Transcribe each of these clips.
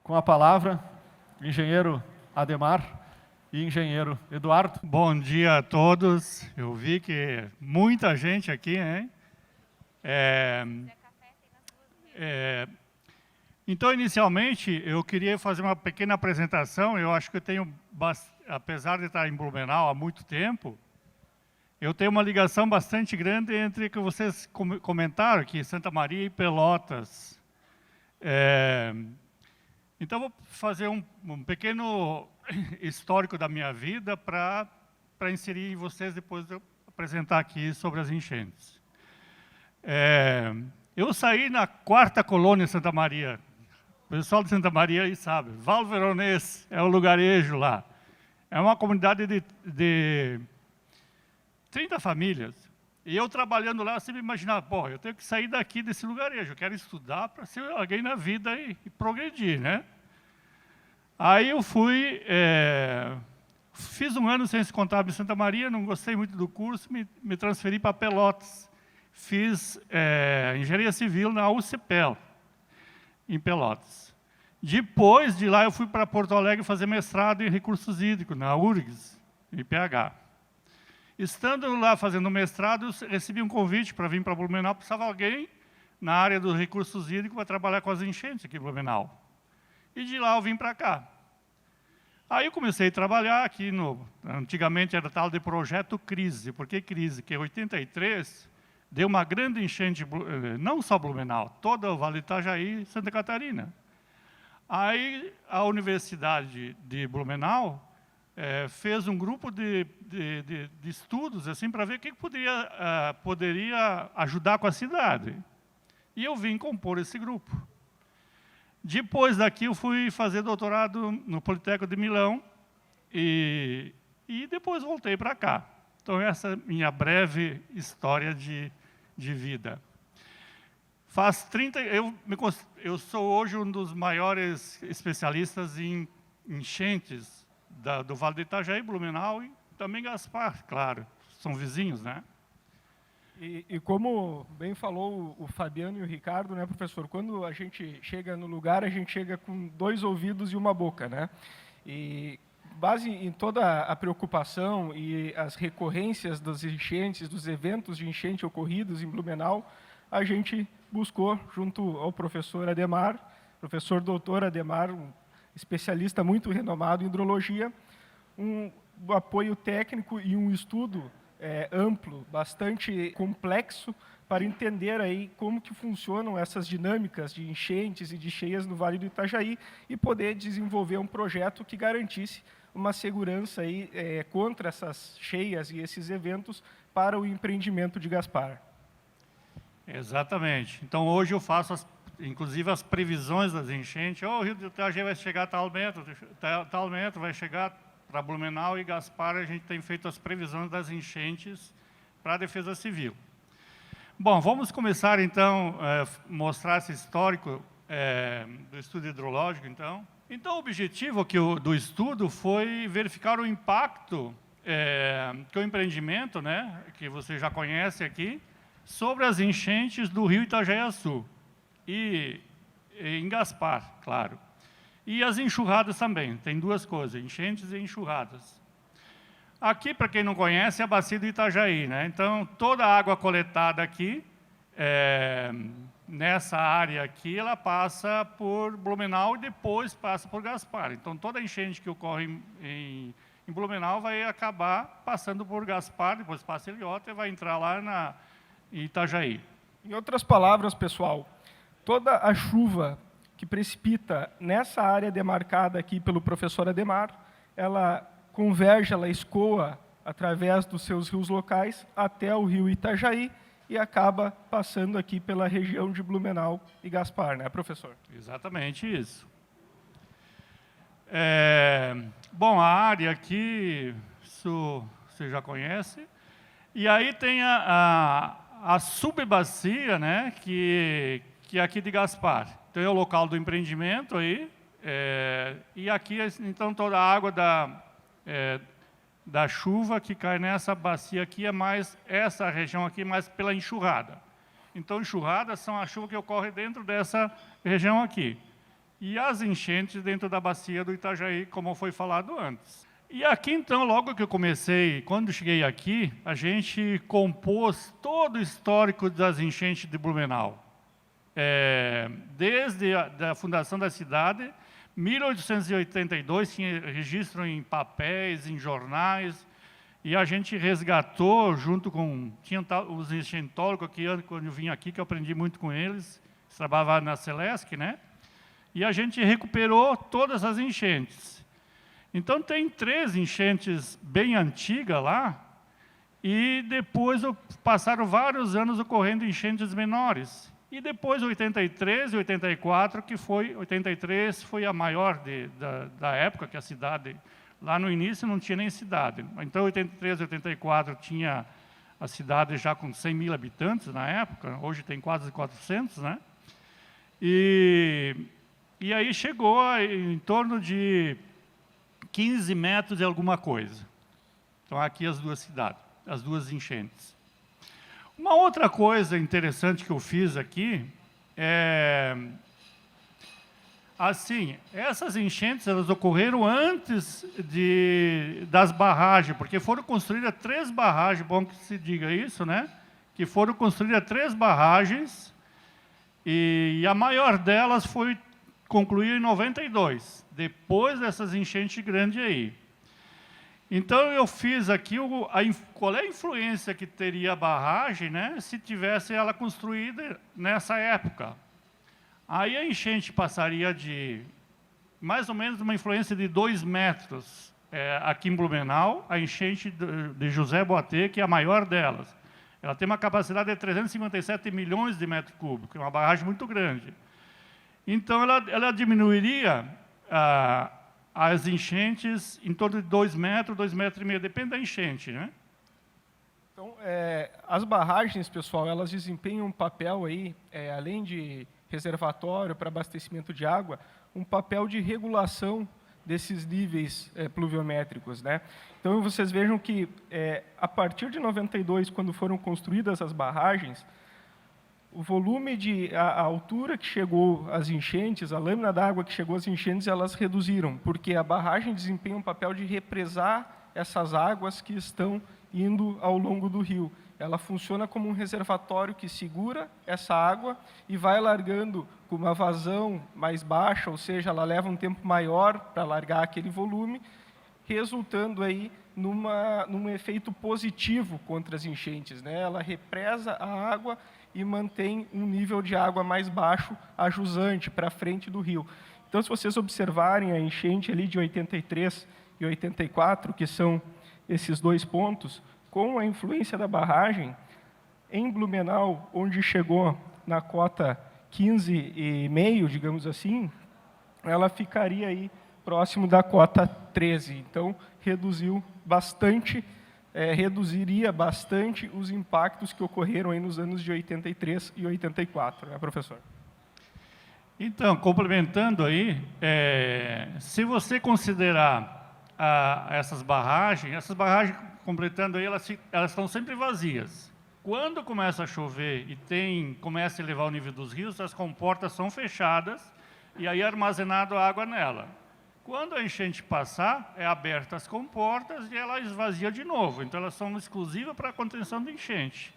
Com a palavra, engenheiro Ademar e engenheiro Eduardo. Bom dia a todos. Eu vi que muita gente aqui, hein? Então, inicialmente, eu queria fazer uma pequena apresentação. Eu acho que eu tenho, apesar de estar em Blumenau há muito tempo, eu tenho uma ligação bastante grande entre o que vocês comentaram aqui, Santa Maria e Pelotas. Então, vou fazer um pequeno histórico da minha vida para inserir vocês depois de eu apresentar aqui sobre as enchentes. Eu saí na 4ª colônia Santa Maria. O pessoal de Santa Maria aí sabe. Val Veronês é o lugarejo lá. É uma comunidade de 30 famílias. E eu trabalhando lá, eu sempre imaginava, pô, eu tenho que sair daqui desse lugarejo. Eu quero estudar para ser alguém na vida e progredir, né? Aí eu fui, fiz um ano de ciência contábil em Santa Maria, não gostei muito do curso, me transferi para Pelotas. Fiz engenharia civil na UCPEL, em Pelotas. Depois de lá, eu fui para Porto Alegre fazer mestrado em recursos hídricos, na URGS, IPH. Estando lá fazendo mestrado, eu recebi um convite para vir para Blumenau, precisava alguém na área dos recursos hídricos para trabalhar com as enchentes aqui em Blumenau. E de lá eu vim para cá. Aí eu comecei a trabalhar aqui antigamente era tal de projeto Crise. Por que Crise? Porque em 83 deu uma grande enchente, não só Blumenau, todo o Vale do Itajaí e Santa Catarina. Aí a Universidade de Blumenau fez um grupo de estudos assim, para ver o que poderia ajudar com a cidade. E eu vim compor esse grupo. Depois daqui eu fui fazer doutorado no Politécnico de Milão e depois voltei para cá. Então essa é a minha breve história de vida. Eu sou hoje um dos maiores especialistas em enchentes do Vale do Itajaí, Blumenau e também Gaspar, claro, são vizinhos, né? E como bem falou o Fabiano e o Ricardo, né, professor, quando a gente chega no lugar, a gente chega com 2 ouvidos e uma boca, né? E base em toda a preocupação e as recorrências das enchentes, dos eventos de enchente ocorridos em Blumenau, a gente buscou, junto ao professor Ademar, professor doutor Ademar, um especialista muito renomado em hidrologia, um apoio técnico e um estudo amplo, bastante complexo, para entender aí como que funcionam essas dinâmicas de enchentes e de cheias no Vale do Itajaí e poder desenvolver um projeto que garantisse uma segurança aí, contra essas cheias e esses eventos para o empreendimento de Gaspar. Exatamente. Então, hoje eu faço, inclusive, as previsões das enchentes. O Rio do Itajaí vai chegar a tal metro vai chegar para Blumenau e Gaspar. A gente tem feito as previsões das enchentes para a Defesa Civil. Bom, vamos começar, então, mostrar esse histórico do estudo hidrológico, então. Então, o objetivo do estudo foi verificar o impacto que o empreendimento, né, que você já conhece aqui, sobre as enchentes do rio Itajaí-Açu e em Gaspar, claro. E as enxurradas também, tem 2 coisas, enchentes e enxurradas. Aqui, para quem não conhece, é a bacia do Itajaí, né? Então, toda a água coletada aqui, nessa área aqui, ela passa por Blumenau e depois passa por Gaspar. Então, toda a enchente que ocorre em Blumenau vai acabar passando por Gaspar, depois passa Ilhota e vai entrar lá em Itajaí. Em outras palavras, pessoal, toda a chuva que precipita nessa área demarcada aqui pelo professor Ademar, ela converge, ela escoa através dos seus rios locais até o rio Itajaí e acaba passando aqui pela região de Blumenau e Gaspar, né, professor? Exatamente isso. Bom, a área aqui, isso você já conhece. E aí tem a subbacia, né, que é aqui de Gaspar. Então, é o local do empreendimento aí. E aqui, então, toda a água da chuva que cai nessa bacia aqui é mais, essa região aqui, mais pela enxurrada. Então, enxurradas são a chuva que ocorre dentro dessa região aqui. e as enchentes dentro da bacia do Itajaí, como foi falado antes. E aqui, então, logo que eu comecei, quando cheguei aqui, a gente compôs todo o histórico das enchentes de Blumenau. Desde a fundação da cidade, 1882, tinha registro em papéis, em jornais, e a gente resgatou, junto com... Tinha os enchentólogos aqui, quando eu vim aqui, que eu aprendi muito com eles, trabalhava na Celesc, né? E a gente recuperou todas as enchentes. Então, tem 3 enchentes bem antigas lá, e depois passaram vários anos ocorrendo enchentes menores. E depois, 83 e 84, 83 foi a maior da época, que a cidade, lá no início não tinha nem cidade. Então, 83 e 84 tinha a cidade já com 100 mil habitantes na época, hoje tem quase 400, né? E aí chegou em torno de 15 metros de alguma coisa. Então, aqui as duas cidades, as duas enchentes. Uma outra coisa interessante que eu fiz aqui assim, essas enchentes elas ocorreram antes das barragens, porque foram construídas 3 barragens, bom que se diga isso, né? Que foram construídas 3 barragens e a maior delas foi concluída em 92, depois dessas enchentes grandes aí. Então, eu fiz aqui qual é a influência que teria a barragem, né, se tivesse ela construída nessa época. Aí a enchente passaria de mais ou menos uma influência de 2 metros aqui em Blumenau, a enchente de José Boatê, que é a maior delas. Ela tem uma capacidade de 357 milhões de metros cúbicos, é uma barragem muito grande. Então, ela diminuiria as enchentes em torno de 2 metros, 2,5 metros, depende da enchente, né? Então, as barragens, pessoal, elas desempenham um papel aí, além de reservatório para abastecimento de água, um papel de regulação desses níveis pluviométricos, né? Então, vocês vejam que, a partir de 92, quando foram construídas as barragens, o volume a altura que chegou às enchentes, a lâmina d'água que chegou às enchentes, elas reduziram, porque a barragem desempenha um papel de represar essas águas que estão indo ao longo do rio. Ela funciona como um reservatório que segura essa água e vai largando com uma vazão mais baixa, ou seja, ela leva um tempo maior para largar aquele volume, resultando aí num efeito positivo contra as enchentes, né? Ela represa a água e mantém um nível de água mais baixo, a jusante, para frente do rio. Então, se vocês observarem a enchente ali de 83 e 84, que são esses 2 pontos, com a influência da barragem, em Blumenau, onde chegou na cota 15,5, digamos assim, ela ficaria aí próximo da cota 13. Então, reduziria bastante os impactos que ocorreram aí nos anos de 83 e 84, né, professor? Então, complementando aí, se você considerar essas barragens, completando aí, elas estão sempre vazias. Quando começa a chover e começa a elevar o nível dos rios, as comportas são fechadas e aí é armazenado água nela. Quando a enchente passar, é aberta as comportas e ela esvazia de novo. Então, elas são exclusivas para a contenção de enchente.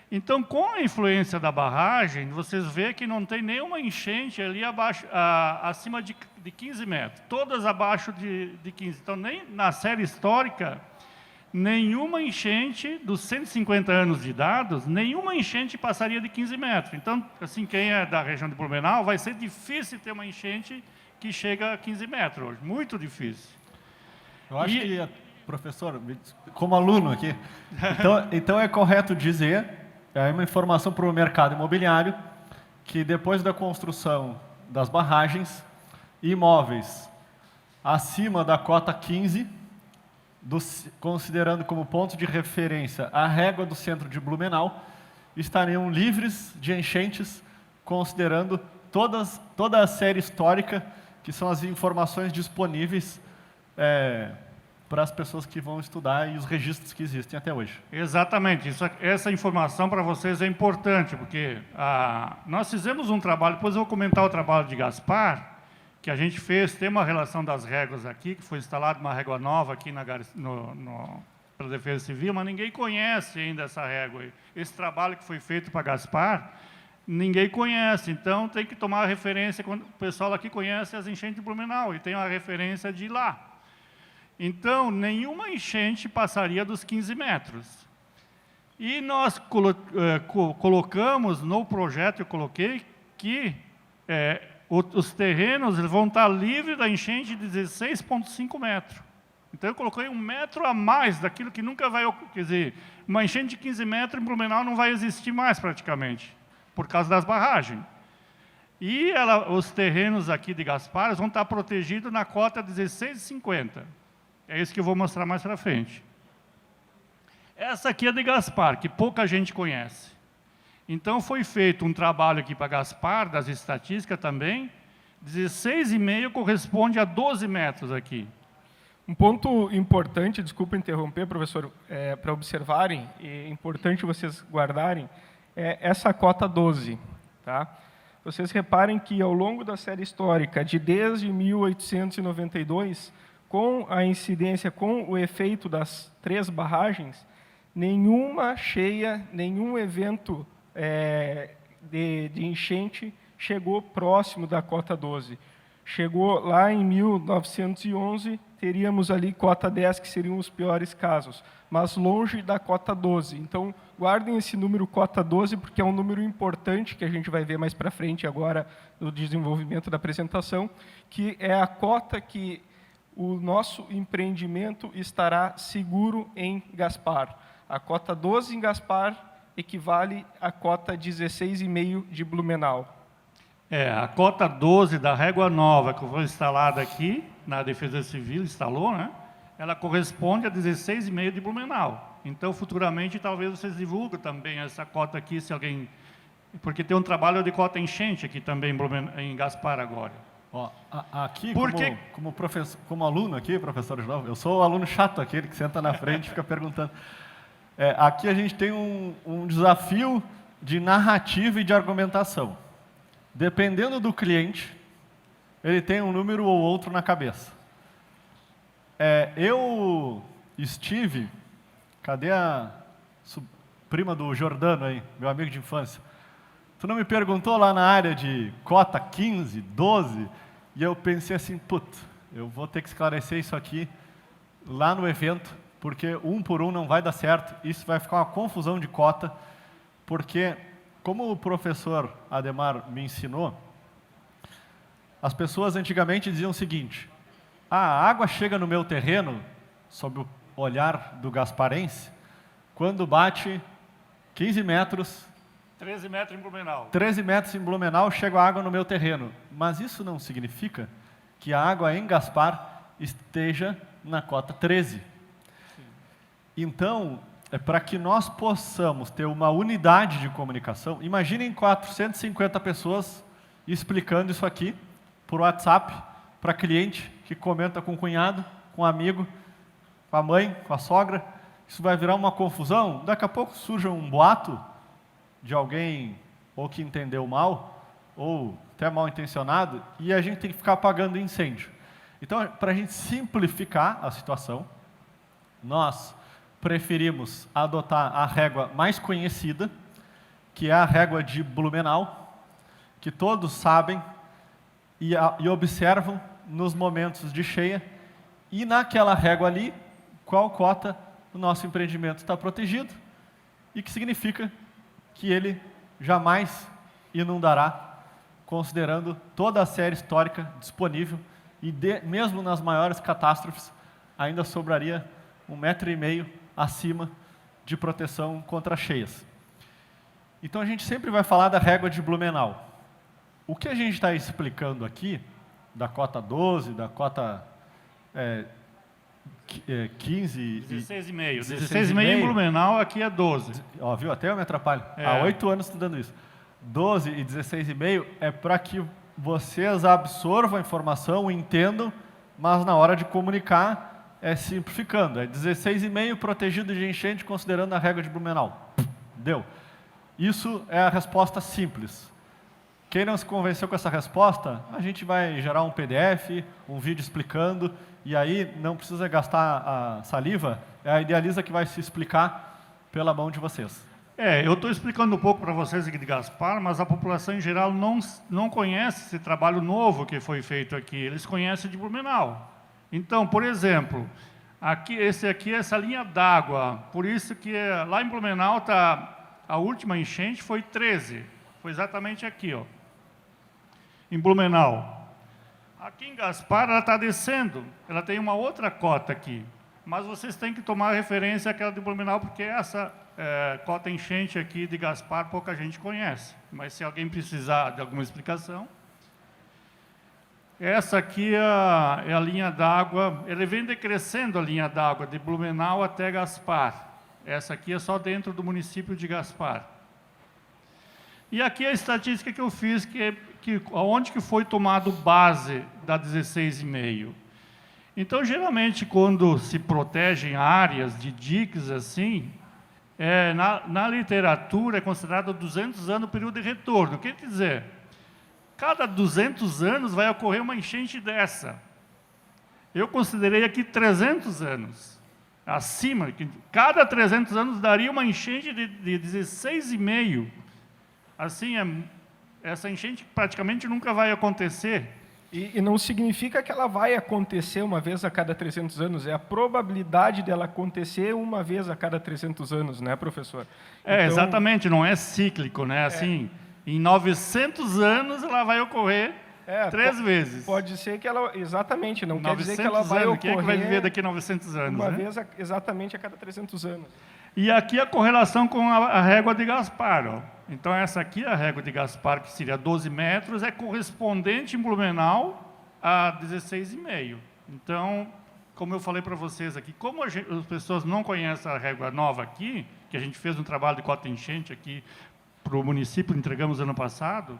Então, com a influência da barragem, vocês veem que não tem nenhuma enchente ali acima de 15 metros. Todas abaixo de 15. Então, nem na série histórica, nenhuma enchente, dos 150 anos de dados, nenhuma enchente passaria de 15 metros. Então, assim, quem é da região de Blumenau, vai ser difícil ter uma enchente que chega a 15 metros hoje, muito difícil. Eu acho que, professor, como aluno aqui, então é correto dizer, é uma informação para o mercado imobiliário, que depois da construção das barragens, imóveis acima da cota 15, considerando como ponto de referência a régua do centro de Blumenau, estariam livres de enchentes, considerando toda a série histórica, que são as informações disponíveis para as pessoas que vão estudar e os registros que existem até hoje. Exatamente. Essa informação para vocês é importante, porque nós fizemos um trabalho, depois eu vou comentar o trabalho de Gaspar, que a gente fez, tem uma relação das réguas aqui, que foi instalada uma régua nova aqui pela Defesa Civil, mas ninguém conhece ainda essa régua aí. Esse trabalho que foi feito para Gaspar, ninguém conhece, então tem que tomar referência, quando o pessoal aqui conhece as enchentes de Blumenau, e tem a referência de lá. Então, nenhuma enchente passaria dos 15 metros. E nós colocamos no projeto, eu coloquei, que os terrenos vão estar livres da enchente de 16,5 metros. Então, eu coloquei 1 metro a mais daquilo que nunca vai... Quer dizer, uma enchente de 15 metros em Blumenau não vai existir mais, praticamente, por causa das barragens. E os terrenos aqui de Gaspar vão estar protegidos na cota 16,50. É isso que eu vou mostrar mais para frente. Essa aqui é de Gaspar, que pouca gente conhece. Então, foi feito um trabalho aqui para Gaspar, das estatísticas também. 16,5 corresponde a 12 metros aqui. Um ponto importante, desculpa interromper, professor, para observarem, e é importante vocês guardarem, é essa cota 12. Tá? Vocês reparem que, ao longo da série histórica, desde 1892, com a incidência, com o efeito das 3 barragens, nenhuma cheia, nenhum evento de enchente chegou próximo da cota 12. Chegou lá em 1911, teríamos ali cota 10, que seriam os piores casos, mas longe da cota 12. Então, guardem esse número cota 12, porque é um número importante que a gente vai ver mais para frente agora no desenvolvimento da apresentação, que é a cota que o nosso empreendimento estará seguro em Gaspar. A cota 12 em Gaspar equivale à cota 16,5 de Blumenau. A cota 12 da régua nova que foi instalada aqui, na Defesa Civil, instalou, né? Ela corresponde a 16,5 de Blumenau. Então, futuramente, talvez vocês divulguem também essa cota aqui, se alguém... Porque tem um trabalho de cota enchente aqui também em Gaspar agora. Ó, aqui, como aluno aqui, professor de novo, eu sou o aluno chato, aquele que senta na frente e fica perguntando. Aqui a gente tem um desafio de narrativa e de argumentação. Dependendo do cliente, ele tem um número ou outro na cabeça. Eu estive... Cadê a prima do Jordano aí, meu amigo de infância? Tu não me perguntou lá na área de cota 15, 12? E eu pensei assim, putz, eu vou ter que esclarecer isso aqui lá no evento, porque um por um não vai dar certo, isso vai ficar uma confusão de cota, porque, como o professor Ademar me ensinou, as pessoas antigamente diziam o seguinte: a água chega no meu terreno, sob o olhar do gasparense, quando bate 15 metros... 13 metros em Blumenau. 13 metros em Blumenau, chega a água no meu terreno. Mas isso não significa que a água em Gaspar esteja na cota 13. Sim. Então, para que nós possamos ter uma unidade de comunicação, imaginem 450 pessoas explicando isso aqui por WhatsApp para cliente que comenta com o cunhado, com o amigo, com a mãe, com a sogra. Isso vai virar uma confusão. Daqui a pouco surge um boato de alguém ou que entendeu mal, ou até mal intencionado, e a gente tem que ficar apagando incêndio. Então, para a gente simplificar a situação, nós preferimos adotar a régua mais conhecida, que é a régua de Blumenau, que todos sabem e observam nos momentos de cheia, e naquela régua ali, qual cota o nosso empreendimento está protegido, e que significa que ele jamais inundará, considerando toda a série histórica disponível, e mesmo nas maiores catástrofes, ainda sobraria 1,5 metro acima de proteção contra cheias. Então a gente sempre vai falar da régua de Blumenau. O que a gente está explicando aqui, da cota 12, da cota 15... 16,5. 16,5 em Blumenau, aqui é 12. Ó, viu? Até eu me atrapalho. Há 8 anos estudando isso. 12 e 16,5 é para que vocês absorvam a informação, entendam, mas na hora de comunicar é simplificando. É 16,5 protegido de enchente considerando a régua de Blumenau. Deu. Isso é a resposta simples. Quem não se convenceu com essa resposta, a gente vai gerar um PDF, um vídeo explicando, e aí não precisa gastar a saliva, é a Idealiza que vai se explicar pela mão de vocês. Eu estou explicando um pouco para vocês aqui de Gaspar, mas a população em geral não conhece esse trabalho novo que foi feito aqui. Eles conhecem de Blumenau. Então, por exemplo, essa linha d'água, por isso que lá em Blumenau a última enchente foi 13. Foi exatamente aqui, ó, em Blumenau. Aqui em Gaspar ela está descendo, ela tem uma outra cota aqui. Mas vocês têm que tomar referência àquela de Blumenau, porque essa cota enchente aqui de Gaspar pouca gente conhece. Mas se alguém precisar de alguma explicação, essa aqui é a linha d'água, ele vem decrescendo a linha d'água de Blumenau até Gaspar. Essa aqui é só dentro do município de Gaspar. E aqui a estatística que eu fiz, onde que foi tomado base da 16,5. Então, geralmente, quando se protegem áreas de diques assim, na literatura é considerado 200 anos o período de retorno. Quer dizer, cada 200 anos vai ocorrer uma enchente dessa. Eu considerei aqui 300 anos. Acima, cada 300 anos daria uma enchente de 16,5. Assim, essa enchente praticamente nunca vai acontecer. E não significa que ela vai acontecer uma vez a cada 300 anos, é a probabilidade dela acontecer uma vez a cada 300 anos, né, professor? Então, exatamente, não é cíclico, né? Assim, em 900 anos ela vai ocorrer 3 vezes. Pode ser que ela, exatamente, não quer dizer que ela vai ocorrer... Quem é que vai viver daqui a 900 anos, uma vez exatamente a cada 300 anos. E aqui a correlação com a régua de Gaspar, ó. Então, essa aqui, a régua de Gaspar, que seria 12 metros, é correspondente em Blumenau a 16,5. Então, como eu falei para vocês aqui, como as pessoas não conhecem a régua nova aqui, que a gente fez um trabalho de cota enchente aqui para o município, entregamos ano passado,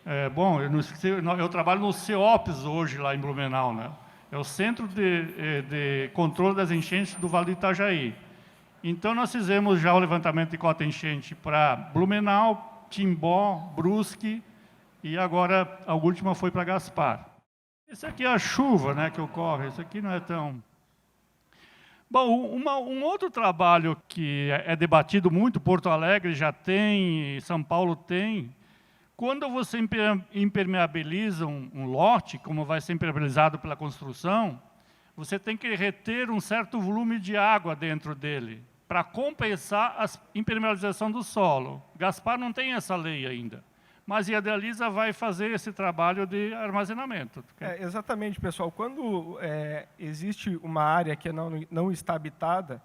eu trabalho no CEOPS hoje, lá em Blumenau, né? É o Centro de Controle das Enchentes do Vale do Itajaí. Então, nós fizemos já o levantamento de cota enchente para Blumenau, Timbó, Brusque, e agora a última foi para Gaspar. Esse aqui é a chuva, né, que ocorre, isso aqui não é tão... Bom, um outro trabalho que é debatido muito, Porto Alegre já tem, São Paulo tem, quando você impermeabiliza um lote, como vai ser impermeabilizado pela construção, você tem que reter um certo volume de água dentro dele, para compensar a impermeabilização do solo. Gaspar não tem essa lei ainda, mas a Idealiza vai fazer esse trabalho de armazenamento. Exatamente, pessoal. Quando existe uma área que não está habitada,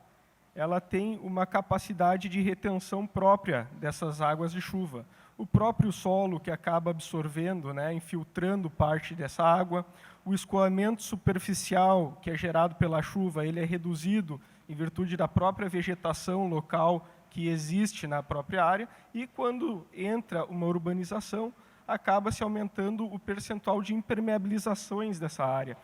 ela tem uma capacidade de retenção própria dessas águas de chuva. O próprio solo que acaba absorvendo, né, infiltrando parte dessa água, o escoamento superficial que é gerado pela chuva, ele é reduzido em virtude da própria vegetação local que existe na própria área, e quando entra uma urbanização, acaba se aumentando o percentual de impermeabilizações dessa área.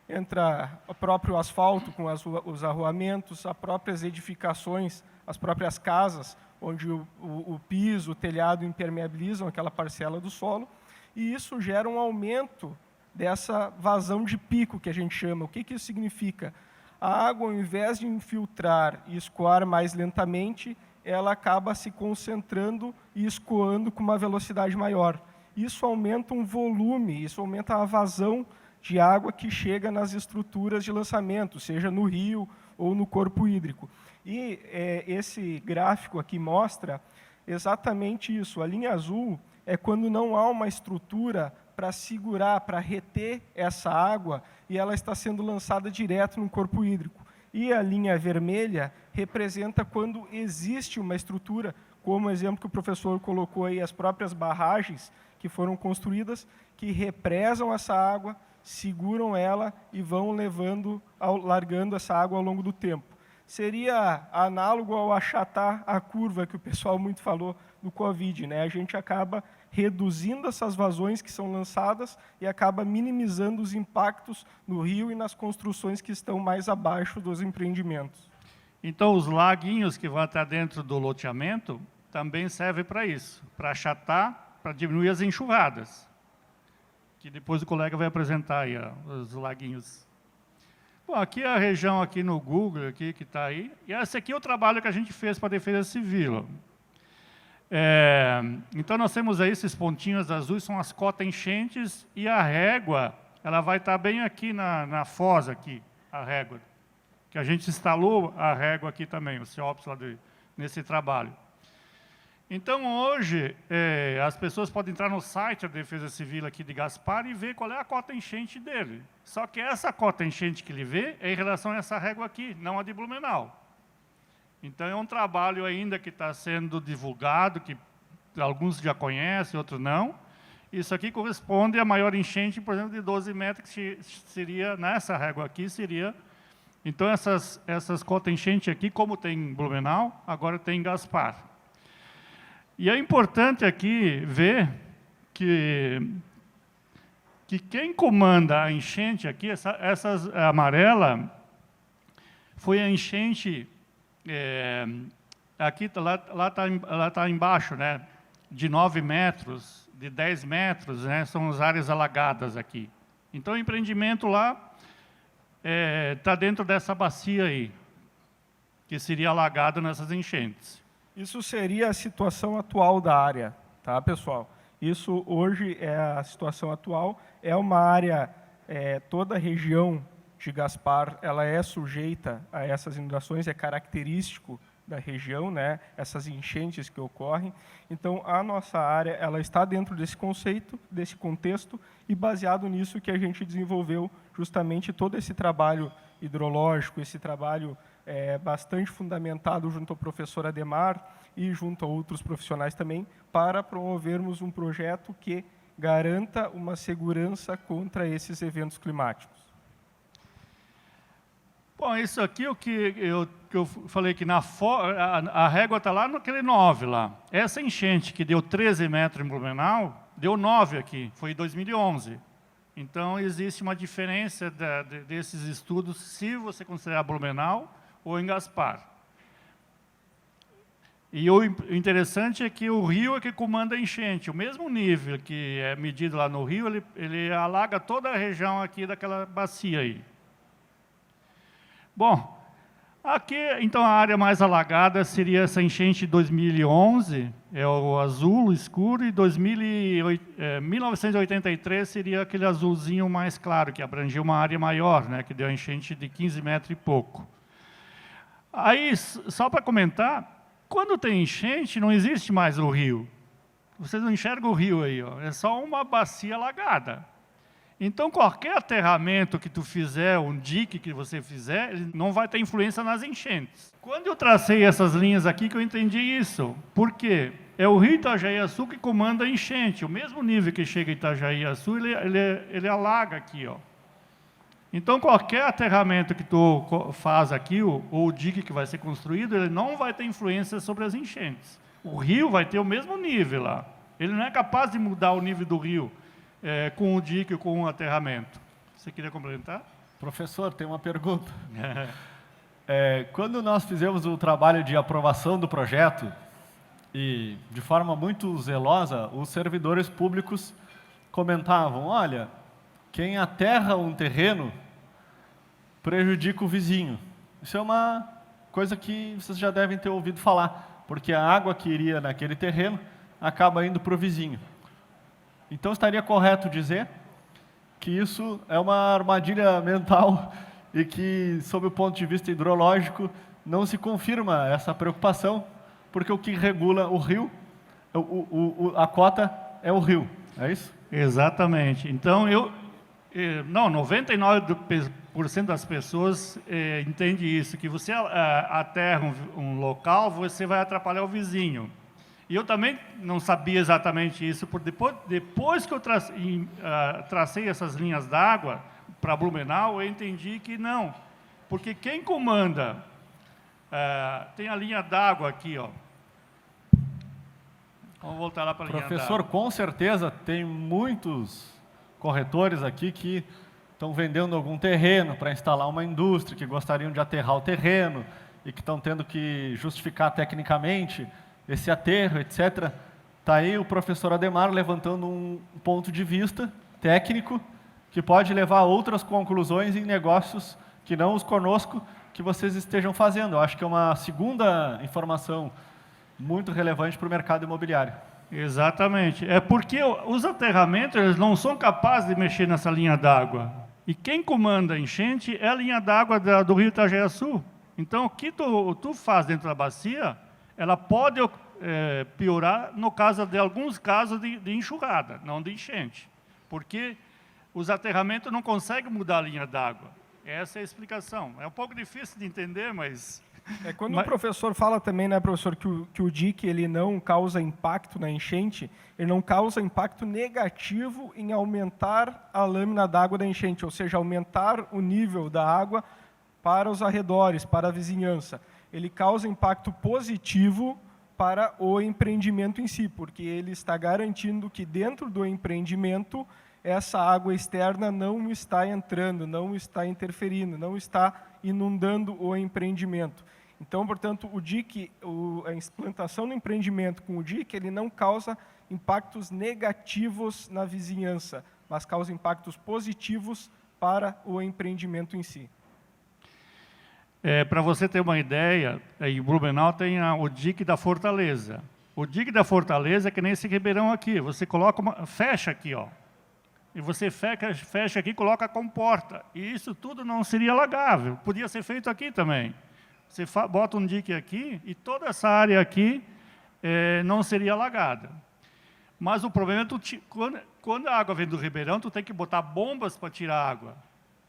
Entra o próprio asfalto com os arruamentos, as próprias edificações, as próprias casas, onde o piso, o telhado impermeabilizam aquela parcela do solo, e isso gera um aumento dessa vazão de pico que a gente chama. O que isso significa? A água, ao invés de infiltrar e escoar mais lentamente, ela acaba se concentrando e escoando com uma velocidade maior. Isso aumenta um volume, isso aumenta a vazão de água que chega nas estruturas de lançamento, seja no rio ou no corpo hídrico. E esse gráfico aqui mostra exatamente isso. A linha azul é quando não há uma estrutura para segurar, para reter essa água, e ela está sendo lançada direto no corpo hídrico. E a linha vermelha representa quando existe uma estrutura, como o exemplo que o professor colocou aí, as próprias barragens que foram construídas, que represam essa água, seguram ela e vão largando essa água ao longo do tempo. Seria análogo ao achatar a curva que o pessoal muito falou do Covid, né? A gente acaba reduzindo essas vazões que são lançadas e acaba minimizando os impactos no rio e nas construções que estão mais abaixo dos empreendimentos. Então, os laguinhos que vão estar dentro do loteamento também servem para isso, para achatar, para diminuir as enxurradas, que depois o colega vai apresentar aí, ó, os laguinhos. Bom, aqui é a região aqui no Google, aqui, que está aí, e esse aqui é o trabalho que a gente fez para a Defesa Civil. Então, nós temos aí esses pontinhos azuis, são as cotas enchentes, e a régua, ela vai estar bem aqui na foz, aqui, a régua, que a gente instalou a régua aqui também, o CEOPS lá nesse trabalho. Então, hoje, as pessoas podem entrar no site da Defesa Civil aqui de Gaspar e ver qual é a cota enchente dele. Só que essa cota enchente que ele vê é em relação a essa régua aqui, não a de Blumenau. Então, é um trabalho ainda que está sendo divulgado, que alguns já conhecem, outros não. Isso aqui corresponde à maior enchente, por exemplo, de 12 metros, que seria, nessa régua aqui, seria... Então, essas cotas enchente aqui, como tem em Blumenau, agora tem em Gaspar. E é importante aqui ver que quem comanda a enchente aqui, essas amarela, foi a enchente, aqui, lá tá embaixo, né, de 9 metros, de 10 metros, né, são as áreas alagadas aqui. Então, o empreendimento lá está dentro dessa bacia aí, que seria alagado nessas enchentes. Isso seria a situação atual da área, tá, pessoal? Isso hoje é a situação atual, é uma área, toda a região de Gaspar, ela é sujeita a essas inundações, é característico da região, né, essas enchentes que ocorrem. Então, a nossa área, ela está dentro desse conceito, desse contexto, e baseado nisso que a gente desenvolveu justamente todo esse trabalho hidrológico, esse trabalho bastante fundamentado junto ao professor Ademar e junto a outros profissionais também, para promovermos um projeto que garanta uma segurança contra esses eventos climáticos. Bom, isso aqui o que eu falei que a régua está lá naquele 9 lá. Essa enchente que deu 13 metros em Blumenau, deu 9 aqui, foi em 2011. Então, existe uma diferença desses estudos, se você considerar Blumenau ou em Gaspar. E o interessante é que o rio é que comanda a enchente. O mesmo nível que é medido lá no rio, ele alaga toda a região aqui daquela bacia aí. Bom, aqui, então, a área mais alagada seria essa enchente de 2011, é o azul escuro, e 1983 seria aquele azulzinho mais claro, que abrangia uma área maior, né, que deu a enchente de 15 metros e pouco. Aí, só para comentar, quando tem enchente, não existe mais o rio. Vocês não enxergam o rio aí, ó. É só uma bacia alagada. Então, qualquer aterramento que tu fizer, um dique que você fizer, ele não vai ter influência nas enchentes. Quando eu tracei essas linhas aqui, que eu entendi isso. Por quê? É o rio Itajaí-Açu que comanda a enchente. O mesmo nível que chega em Itajaí-Açu, ele alaga aqui, ó. Então, qualquer aterramento que tu faz aqui, ou o dique que vai ser construído, ele não vai ter influência sobre as enchentes. O rio vai ter o mesmo nível lá. Ele não é capaz de mudar o nível do rio com o dique ou com o aterramento. Você queria complementar? Professor, tem uma pergunta. Quando nós fizemos o trabalho de aprovação do projeto, e de forma muito zelosa, os servidores públicos comentavam, olha, quem aterra um terreno prejudica o vizinho. Isso é uma coisa que vocês já devem ter ouvido falar, porque a água que iria naquele terreno acaba indo para o vizinho. Então, estaria correto dizer que isso é uma armadilha mental e que, sob o ponto de vista hidrológico, não se confirma essa preocupação, porque o que regula o rio, a cota é o rio, é isso? Exatamente. Então, 99% das pessoas entende isso, que você aterra um local, você vai atrapalhar o vizinho. E eu também não sabia exatamente isso, porque depois que eu tracei essas linhas d'água para Blumenau, eu entendi que não. Porque quem comanda, tem a linha d'água aqui, ó. Vamos voltar lá para a linha d'água. Professor, com certeza tem muitos corretores aqui que estão vendendo algum terreno para instalar uma indústria, que gostariam de aterrar o terreno e que estão tendo que justificar tecnicamente esse aterro, etc. Está aí o professor Ademar levantando um ponto de vista técnico que pode levar a outras conclusões em negócios que não os conosco que vocês estejam fazendo. Eu acho que é uma segunda informação muito relevante para o mercado imobiliário. Exatamente. É porque os aterramentos eles não são capazes de mexer nessa linha d'água. E quem comanda a enchente é a linha d'água do rio Itajaí-Açu. Então, o que tu faz dentro da bacia, ela pode piorar no caso de alguns casos de enxurrada, não de enchente. Porque os aterramentos não conseguem mudar a linha d'água. Essa é a explicação. É um pouco difícil de entender, mas... Quando o professor fala também, né, professor, que o dique ele não causa impacto na enchente, ele não causa impacto negativo em aumentar a lâmina d'água da enchente, ou seja, aumentar o nível da água para os arredores, para a vizinhança. Ele causa impacto positivo para o empreendimento em si, porque ele está garantindo que dentro do empreendimento essa água externa não está entrando, não está interferindo, não está inundando o empreendimento. Então, portanto, o dique, a implantação do empreendimento com o dique, ele não causa impactos negativos na vizinhança, mas causa impactos positivos para o empreendimento em si. Para você ter uma ideia, em Blumenau tem o dique da Fortaleza. O dique da Fortaleza é que nem esse ribeirão aqui. Você coloca fecha aqui, ó. E você fecha aqui e coloca a comporta. E isso tudo não seria alagável. Podia ser feito aqui também. Você bota um dique aqui e toda essa área aqui não seria alagada. Mas o problema é quando a água vem do ribeirão, tu tem que botar bombas para tirar a água.